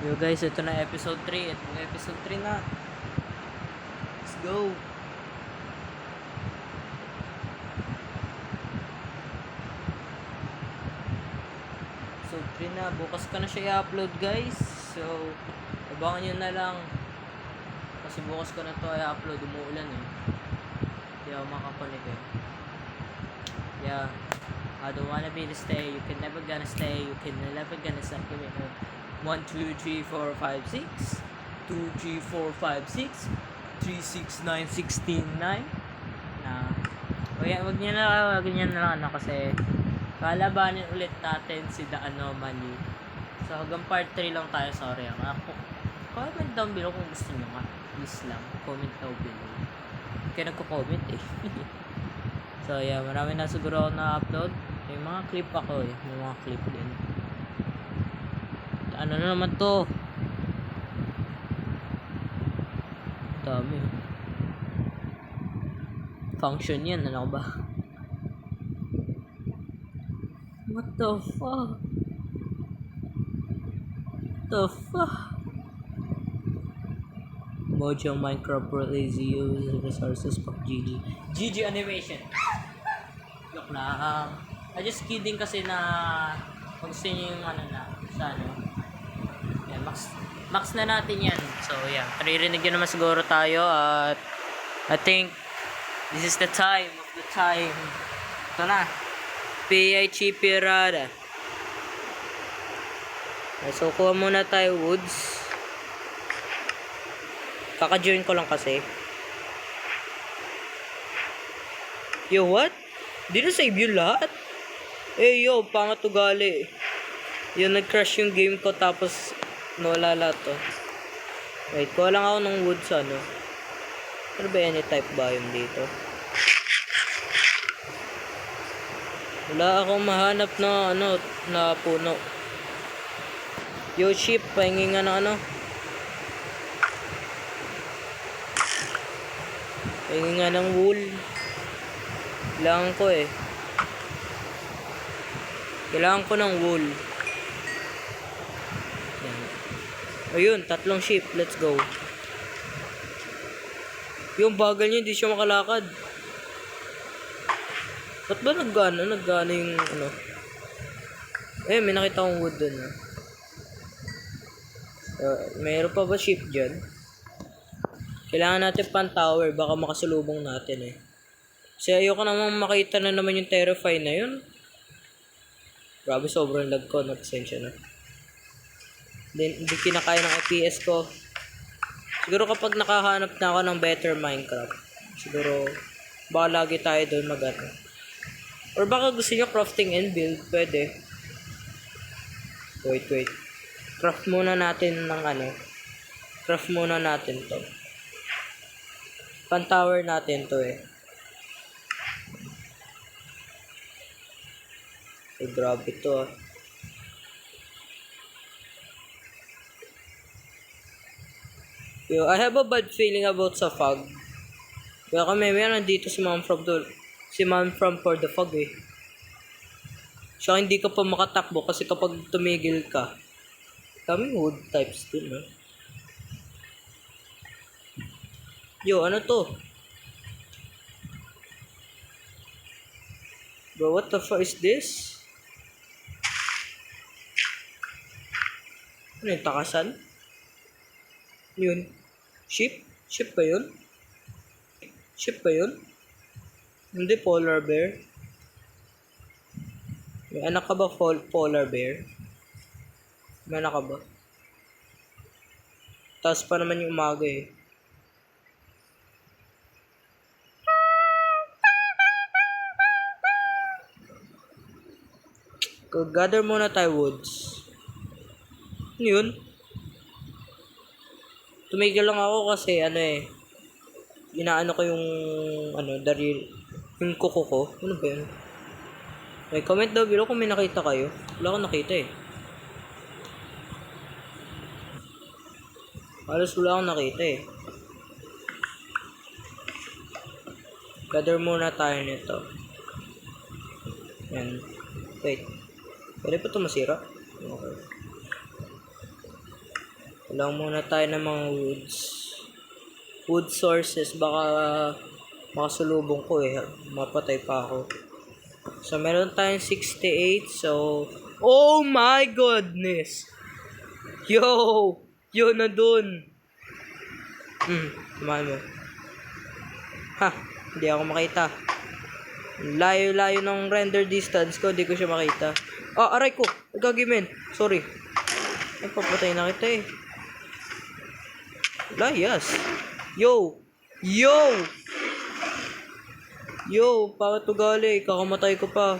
Yo guys, ito na episode 3. Ito na episode 3 na. Let's go. Episode 3 na. Bukas ka na siya i-upload guys. So, abangan nyo na lang. Kasi bukas ko na to i-upload. Umuulan eh. Hindi ako makakonig eh. Yeah. I don't wanna be to stay. You can never gonna stay. You can never gonna stop. Give me 1, 2, 3, 4, 5, 6. 2, 3, 4, 5, 6. 3, 6, 9, 16, 9. Na. Wag niya na lang kasi kalabanin ulit natin si The Anomaly. So hanggang part 3 lang tayo. Sorry. Comment down below kung gusto nyo nga. Please lang. Comment down below. Kaya nagko-comment eh. So yeah, marami na siguro ako na-upload. May mga clip ako eh. May mga clip din. Ano na naman to? Dami. Function yan. Ano ba? What the fuck? The fuck? Mojang Minecraft for lazy use resources of GG. GG animation. Joke lang. Just kidding kasi na kung gusto nyo yung ano na sa ano. Yan, max na natin yan. So yeah, naririnig nyo naman siguro tayo at I think this is the time of the time. Ito na. PIC Pirada. So kuha muna tayo woods. Kaka-join ko lang kasi. Yo, what? Di na save yung lahat? Eh, yo, pangat ugali. Yun, nag-crash yung game ko tapos nawala lahat to. Wait, kuha lang ako ng wood sa ano. Ano ba any type biome dito? Wala akong mahanap na ano, na puno. Yo, sheep, pahingi nga ng ano. Pahingi nga ng wool. Kailangan ko eh. Kailangan ko ng wool. Yan. Ayun, 3 sheep. Let's go. Yung bagal niya, hindi siya makalakad. Ba't ba naggano? Naggano yung ano? Eh, may nakita akong wood dun. Mayroon pa ba sheep dyan? Kailangan natin pan tower. Baka makasalubong natin eh. Kasi ayoko naman makita na naman yung Terrify na yun. Grabe, sobrang lag ko. Pasensya na. Hindi kinakaya ng FPS ko. Siguro kapag nakahanap na ako ng better Minecraft, siguro baka lagi tayo doon mag-ano. Or baka gusto nyo crafting and build, pwede. Wait. Craft muna natin ng ano. Craft muna natin to. Pan tower natin to eh. Eh, grabe to ah. Yo, I have a bad feeling about sa fog. Kaya kami meron dito si Ma'am from for the fog eh. So hindi ka pa makatakbo kasi kapag tumigil ka, kaming wood types din no? Yo, ano to? Bro, what the fuck is this? Ano yung takasan? Yun. Sheep? Sheep ba yun? Sheep ba yun? Hindi, polar bear. May anak ka ba polar bear? May anak ka ba? Taas pa naman yung umaga eh. Gather muna tayo woods. Ano yun? Tumigil lang ako kasi ano eh. Inaano ko yung ano, yung kuko ko. Ano ba yun? May comment daw below kung may nakita kayo. Wala akong nakita eh. Halos wala akong nakita eh. Gather muna tayo nito. Yan. Wait. Pwede pa ito masira? Okay. Kulang muna tayo ng mga wood sources. Baka makasulubong ko eh. Mapatay pa ako. So, meron tayong 68. So, oh my goodness! Yo! Yo na dun! Tumahan mo. Ha! Hindi ako makita. Layo-layo ng render distance ko. Hindi ko siya makita. Ah, aray ko! Nagagimen. Sorry. Ay, papatay na kita eh. Layas. Yo! Yo! Yo! Bakit to gali? Kakamatay ko pa.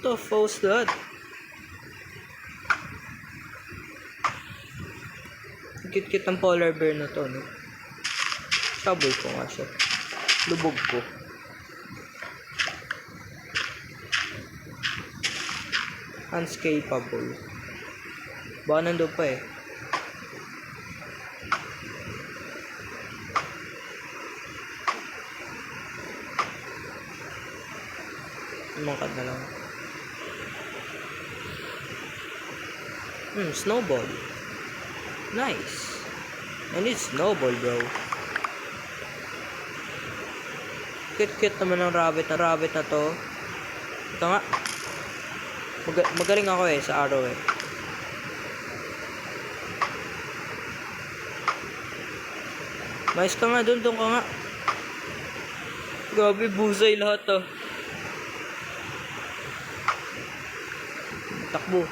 What the fuck's that? Kit-kit ng polar bear na to, no? Saboy ko nga siya. Lubog ko. Unscapable. Baka nandun pa eh. Umangkat na lang. Snowball. Nice. I need snowball, bro. Cute naman ng rabbit na to. Ito nga. Magaling ako eh sa araw eh. Mais ka nga, doon ka nga. Grabe, busay lahat ah. Takbo.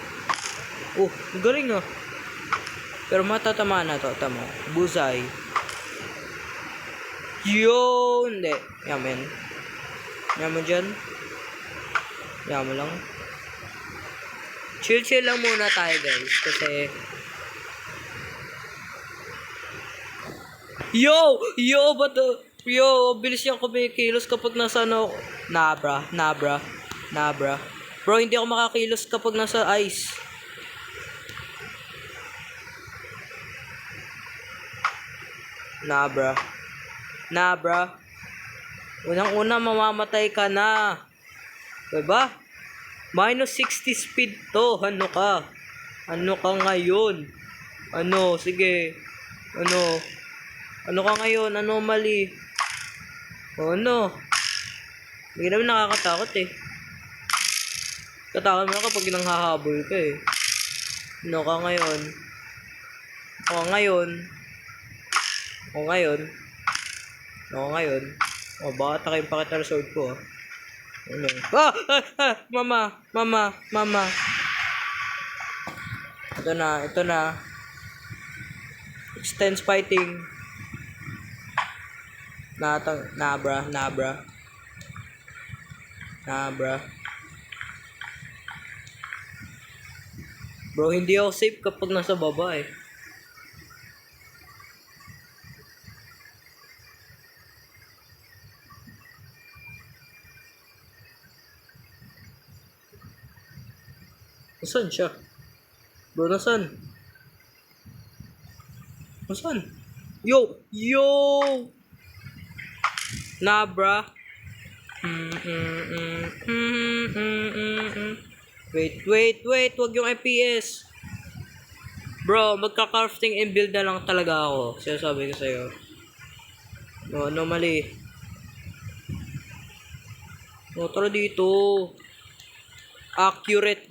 Oh, galing ah. Pero matatamaan na to, tamo. Busay. Yo, hindi. Yaman. Yaman dyan. Yaman lang. Chill lang muna tayo guys. Kasi Yo, bilis yung kumikilos kapag nasa ano. Nabra. Bro, hindi ako makakilos kapag nasa ice. Nabra. Unang-una mamamatay ka na. Diba? Minus 60 speed to. Ano ka ngayon? Sige. Ano ka ngayon? Anomaly. Hindi naman nakakatakot eh. Katakot mo na kapag nanghahabol ka eh. Ano ka ngayon? Baka takayin pa kita sword ko ah. Mama. Ito na. Extends fighting. Nabra. Bro, hindi ako safe kapag nasa baba eh. Nasaan siya? Bro, nasaan? Yo! Nabra. Wait. Wag yung FPS. Bro, magka-crafting and build na lang talaga ako. Sinasabi ko sa'yo. No, anomaly. Tara dito. Accurate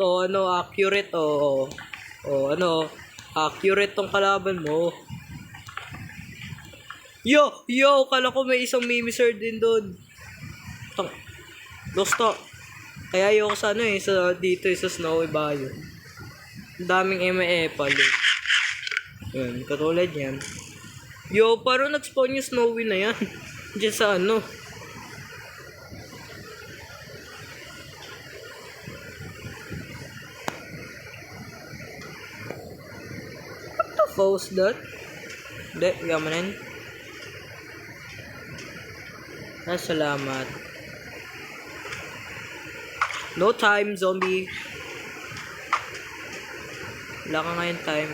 accurate tong kalaban mo. Yo, kala ko may isang Mimisaur din doon. Lost to. Kaya ayoko sa dito sa Snowy Bayou. Ang daming ME pala. Yan, katulad yan. Yo, parang nag-spawn yung Snowy na yan. Diyan sa What the fuck's that? Hindi, yamanin. Salamat. No time, zombie. Wala ka ngayon time.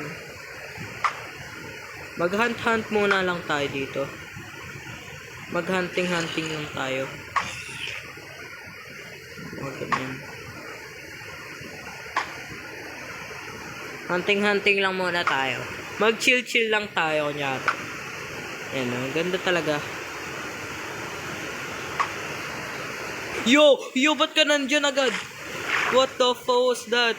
Mag-hunt muna lang tayo dito. Mag-hunting lang tayo. Ganyan. Hunting-hunting lang muna tayo. Mag-chill-chill lang tayo, kunyari. Yan, ganda talaga. Yo, ba't ka nandyan agad? What the fuck was that?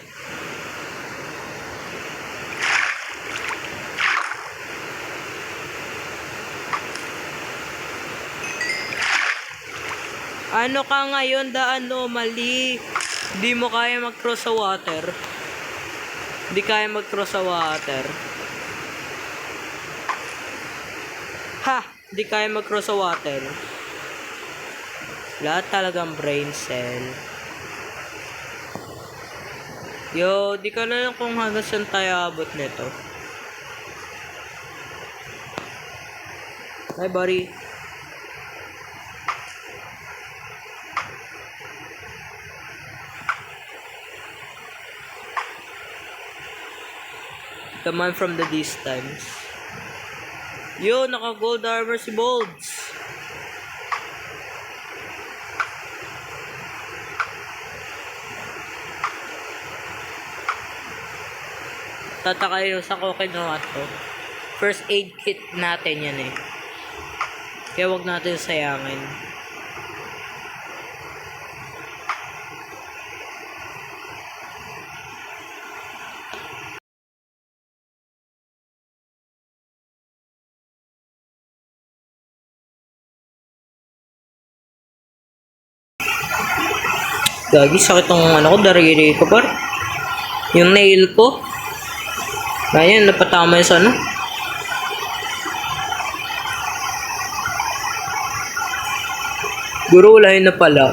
Ano ka ngayon, the anomaly? Di mo kaya mag-cross sa water. Di kaya mag-cross sa water. Ha! Di kaya mag-cross sa water. Lahat talagang brain cell. Yo, di ka na lang kung hanggang saan tayo abot nito. Hi, buddy. The man from the distance. Yo, naka-gold armor si Bolds. Tataka yun sa Kokinoha to. First aid kit natin yan eh. Kaya wag natin sayangin. Gagi, sakit ang ano ko, dariri ko par. Yung nail ko. Ayan, napatama yun sa ano. Guro, wala yun na pala.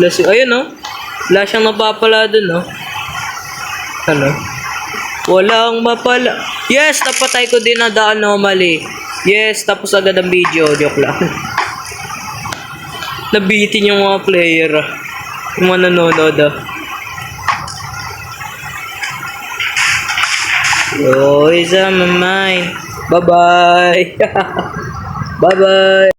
Ayun no. Wala siyang napapala dun no. Ano? Walang mapala. Yes, napatay ko din na the anomaly. Yes, tapos agad ang video. Joke lang. Nabitin yung mga player. Yung mga nanonood Oh, is on my mind. Bye-bye. Bye-bye.